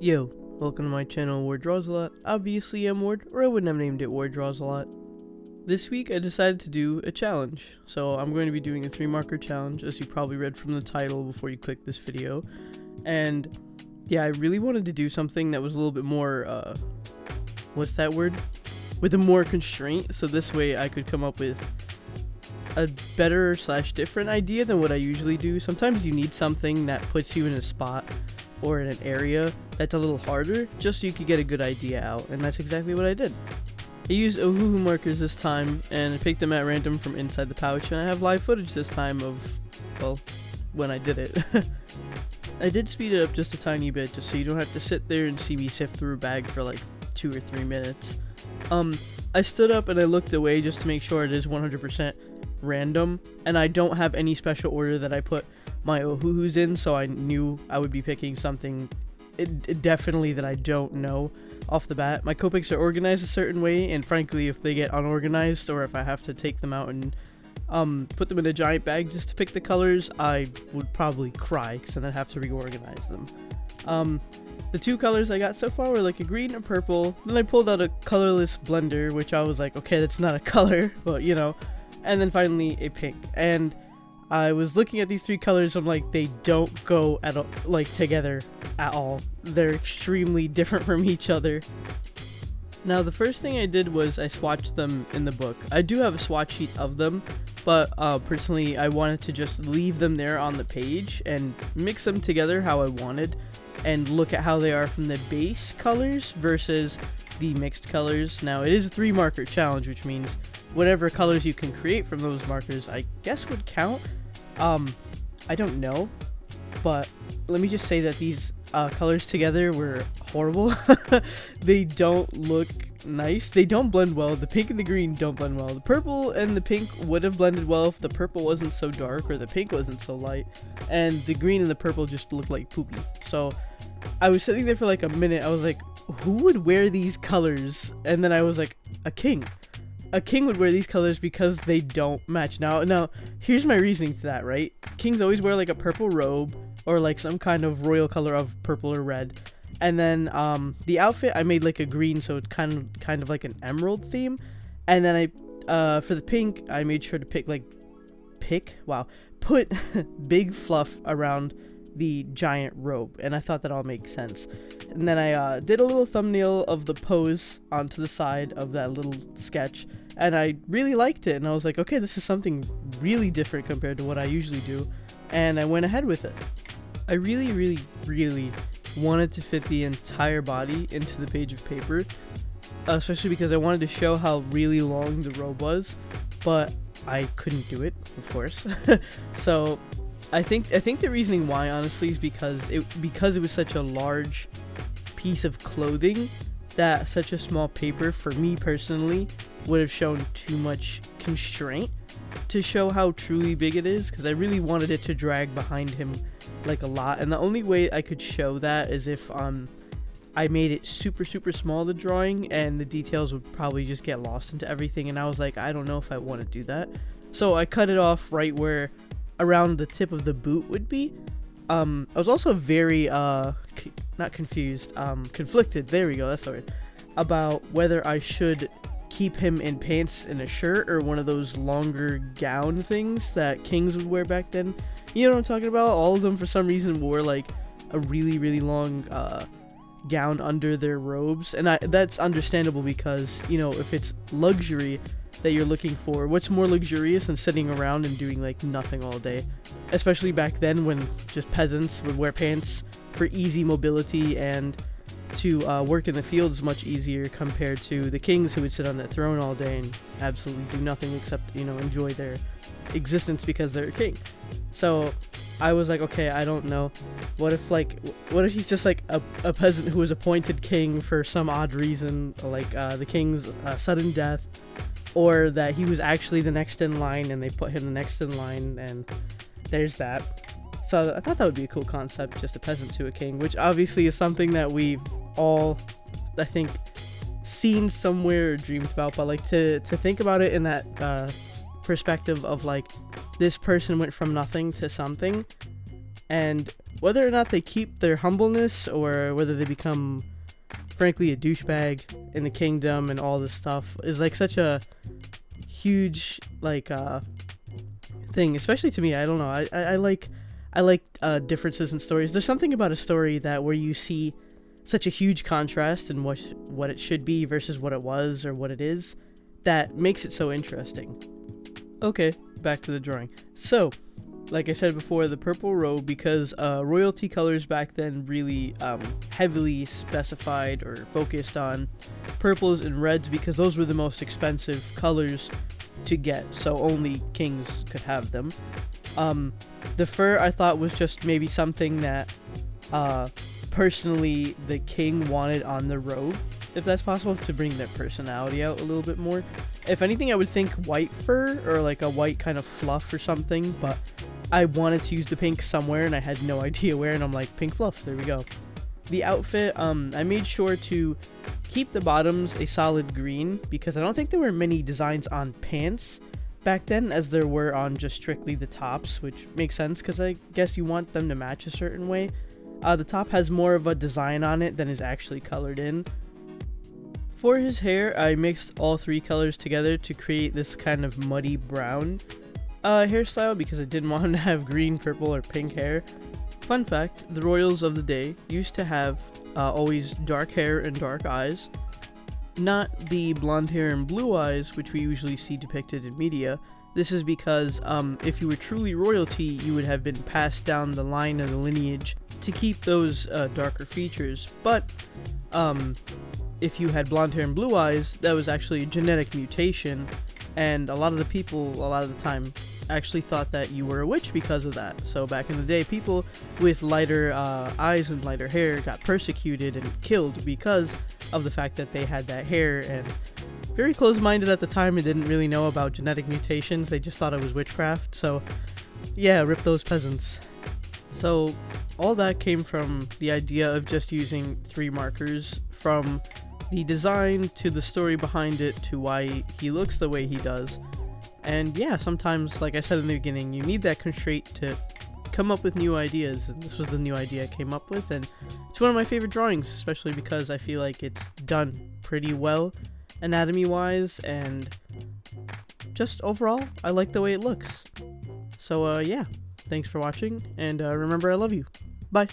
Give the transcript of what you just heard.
Yo, welcome to my channel, Wardrawsalot. Obviously I'm Ward, or I wouldn't have named it Wardrawsalot. This week I decided to do a challenge, so I'm going to be doing a 3-marker challenge, as you probably read from the title before you click this video. And yeah, I really wanted to do something that was a little bit more, what's that word? With a more constraint, so this way I could come up with a better / different idea than what I usually do. Sometimes you need something that puts you in a spot or in an area that's a little harder, just so you could get a good idea out, and that's exactly what I did. I used Ohuhu markers this time, and I picked them at random from inside the pouch, and I have live footage this time of, well, when I did it. I did speed it up just a tiny bit, just so you don't have to sit there and see me sift through a bag for like 2 or 3 minutes. I stood up and I looked away just to make sure it is 100% random, and I don't have any special order that I put my Ohuhus in, so I knew I would be picking something definitely that I don't know off the bat. My Copics are organized a certain way, and frankly, if they get unorganized or if I have to take them out and put them in a giant bag just to pick the colors, I would probably cry because then I'd have to reorganize them. The 2 colors I got so far were like a green and purple. Then I pulled out a colorless blender, which I was like, okay, that's not a color, but you know. And then finally a pink. And I was looking at these 3 colors, I'm like, they don't go at all, like together at all. They're extremely different from each other. Now the first thing I did was I swatched them in the book. I do have a swatch sheet of them, but personally I wanted to just leave them there on the page and mix them together how I wanted, and look at how they are from the base colors versus the mixed colors. Now it is a 3-marker challenge, which means whatever colors you can create from those markers I guess would count. I don't know, but let me just say that these colors together were horrible. They don't look nice. They don't blend well. The pink and the green don't blend well. The purple and the pink would have blended well if the purple wasn't so dark or the pink wasn't so light, and the green and the purple just looked like poopy. So I was sitting there for like a minute. I was like, who would wear these colors? And then I was like, a king. A king would wear these colors because they don't match. Now, here's my reasoning to that, right? Kings always wear like a purple robe or like some kind of royal color of purple or red. And then the outfit I made like a green, so it's kind of like an emerald theme. And then I for the pink I made sure to put big fluff around the giant robe, and I thought that all makes sense. And then I did a little thumbnail of the pose onto the side of that little sketch, and I really liked it, and I was like, okay, this is something really different compared to what I usually do, and I went ahead with it. I really wanted to fit the entire body into the page of paper, especially because I wanted to show how really long the robe was, but I couldn't do it, of course. So I think the reasoning why, honestly, is because it was such a large piece of clothing that such a small paper, for me personally, would have shown too much constraint to show how truly big it is, because I really wanted it to drag behind him like a lot, and the only way I could show that is if I made it super small, the drawing, and the details would probably just get lost into everything, and I was like, I don't know if I want to do that. So I cut it off right where around the tip of the boot would be. I was also very not confused, conflicted, there we go, that's the word, about whether I should keep him in pants and a shirt or one of those longer gown things that kings would wear back then. You know what I'm talking about? All of them for some reason wore like a really long gown under their robes, and that's understandable because, you know, if it's luxury that you're looking for, what's more luxurious than sitting around and doing like nothing all day, especially back then when just peasants would wear pants for easy mobility and to work in the fields much easier compared to the kings who would sit on that throne all day and absolutely do nothing except, you know, enjoy their existence because they're a king. So I was like, okay, I don't know, what if he's just like a peasant who was appointed king for some odd reason, like the king's sudden death, or that he was actually the next in line and they put him the next in line, and there's that. So I thought that would be a cool concept, just a peasant to a king, which obviously is something that we've all, I think, seen somewhere or dreamed about, but like to think about it in that perspective of like, this person went from nothing to something, and whether or not they keep their humbleness or whether they become, frankly, a douchebag in the kingdom and all this stuff is like such a huge like thing, especially to me. I don't know. I like differences in stories. There's something about a story that where you see such a huge contrast in what it should be versus what it was or what it is that makes it so interesting. Okay, back to the drawing. So, like I said before, the purple robe, because royalty colors back then really heavily specified or focused on purples and reds because those were the most expensive colors to get, so only kings could have them. The fur I thought was just maybe something that personally the king wanted on the robe, if that's possible, to bring their personality out a little bit more. If anything, I would think white fur or like a white kind of fluff or something, but I wanted to use the pink somewhere and I had no idea where, and I'm like, pink fluff, there we go. The outfit, I made sure to keep the bottoms a solid green because I don't think there were many designs on pants back then as there were on just strictly the tops, which makes sense because I guess you want them to match a certain way. The top has more of a design on it than is actually colored in. For his hair, I mixed all three colors together to create this kind of muddy brown hairstyle because I didn't want him to have green, purple, or pink hair. Fun fact, the royals of the day used to have always dark hair and dark eyes. Not the blonde hair and blue eyes, which we usually see depicted in media. This is because if you were truly royalty, you would have been passed down the line of the lineage to keep those darker features. But if you had blonde hair and blue eyes, that was actually a genetic mutation, and a lot of the people, a lot of the time, actually thought that you were a witch because of that. So back in the day, people with lighter eyes and lighter hair got persecuted and killed because of the fact that they had that hair, and very close-minded at the time and didn't really know about genetic mutations. They just thought it was witchcraft. So yeah, rip those peasants. So all that came from the idea of just using 3 markers, from the design to the story behind it to why he looks the way he does. And yeah, sometimes, like I said in the beginning, you need that constraint to come up with new ideas, and this was the new idea I came up with, and it's one of my favorite drawings, especially because I feel like it's done pretty well anatomy wise, and just overall I like the way it looks. So yeah, thanks for watching, and remember, I love you. Bye.